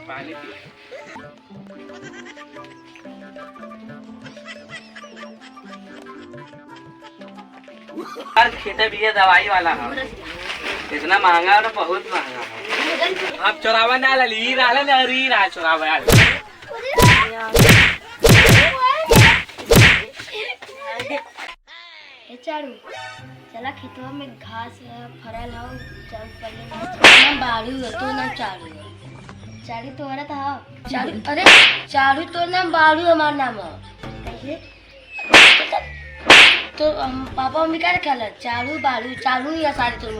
पानी पी। हर खेते भी ये दवाई वाला है, इतना महंगा और बहुत महंगा है। आप चोरावा ना ली रहा ना री रहा चोरावा चारू चला खेतवा में घास फरल हो चल पहले ना बाड़ू तो ना चारू चारू तोरा था चारू अरे चारू तो नाम बाड़ू हमार नाम है कैसे तो हम पापा मम्मी क्या खेल चारू बाड़ू चारू या सारी तुम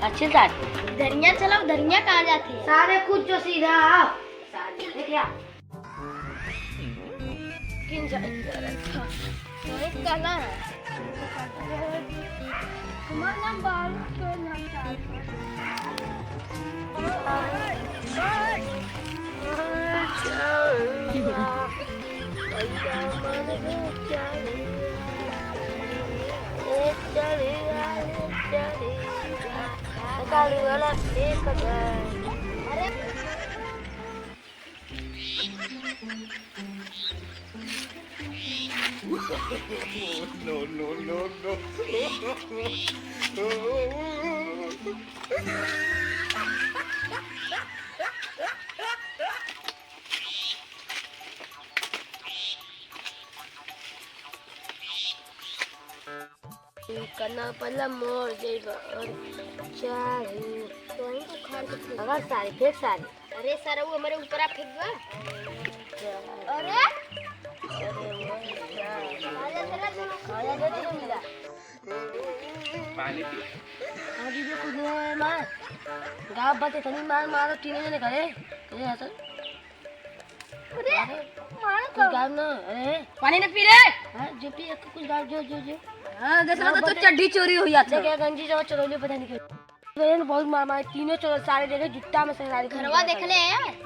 अच्छे साथ धनिया चलो धनिया कहाँ जाते सारे कुछ जो सीधा सारे क्या किन काला है हमारा नाम बालू तो नाम No. करना पहला मोर जेबा और चारू तो ही तो खान के अगर सारे फेंक सारे अरे सारा वो हमारे ऊपर आ फेंक दो अरे आजा दे तो मिला पानी पी। आज भी कुछ नहीं मार गाँव बातें तनी मार मारो तीनों जने करे ये ऐसा अरे मार तो गाँव ना अरे पानी न पी रे हाँ जो पी कुछ गाँव जो हां देखला तो चड्डी चोरी हुई आती क्या गंजी जो चोरी पता नहीं क्यों तो बहुत मार मार तीनों चोर सारे देखे जुत्ता में से सारे घरवा देख ले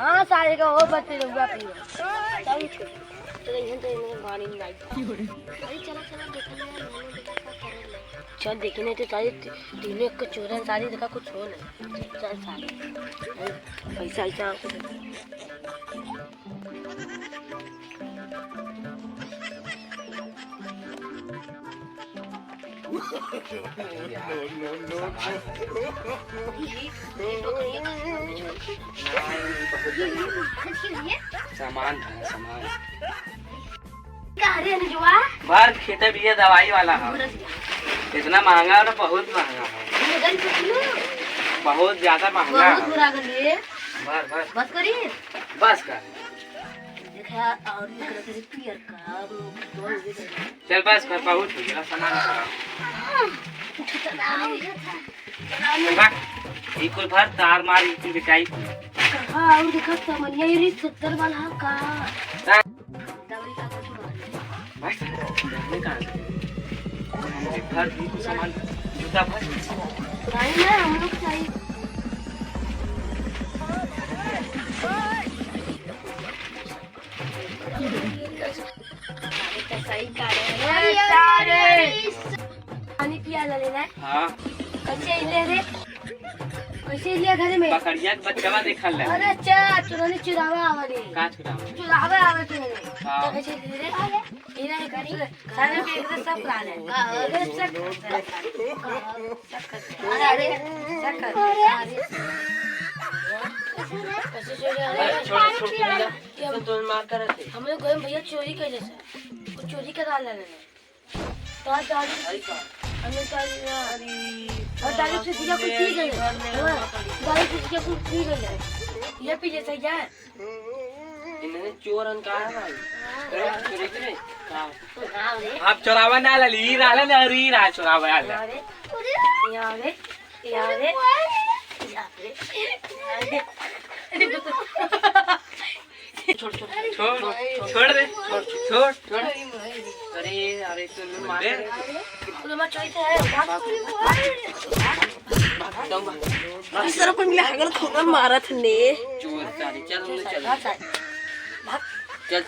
हां सारे का हो बच्चे लोग पी तो यहां तो गाड़ी नहीं आई अरे चलो देख ले चल देखने तो सारे तीनों को चोरन सारी देखा कुछ हो नहीं चल सारे पैसा ऐसा सामान बाहर खेते भी ये दवाई वाला है, इतना महंगा और बहुत महंगा है, बहुत ज्यादा महंगा है। बस करिए बस कर और पियर का चल बस कर बहुत हो गया सामान एक कुल भर तार मारी की बिकाई हां और देखा समनिया ये 70 वाला का दवाई का कुछ बस नहीं कहां से भर भी सामान जूता भर नहीं ना हम लोग चाहिए सही पानी पिया लेना हां कैसे ले रे कैसे ले घर में पकड़िया बच्चा देखल ले अरे चा तुरंत चुरावा आवे का चुरावा आवे तुरंत तो कैसे ले रे इना करी सारे पे एकदम सब करा ले अरे सब अरे तो मार कर हम लोग गए भैया चोरी कर जैसे कुछ चोरी करा लेना तो आज हम लोग और दारू से सीधा कुछ पी गए दारू से सीधा कुछ पी गए ये पी जैसा क्या इन्होंने चोरन का है भाई चोरी करे आप चोरावा ना ली रहा ना री रहा चोरावा यार यारे छोड़ दे अरे तू मार दे मैं चाहता है इस तरह पर मिला अगर थोड़ा मारा थे ने चोर सारी चल भाग चल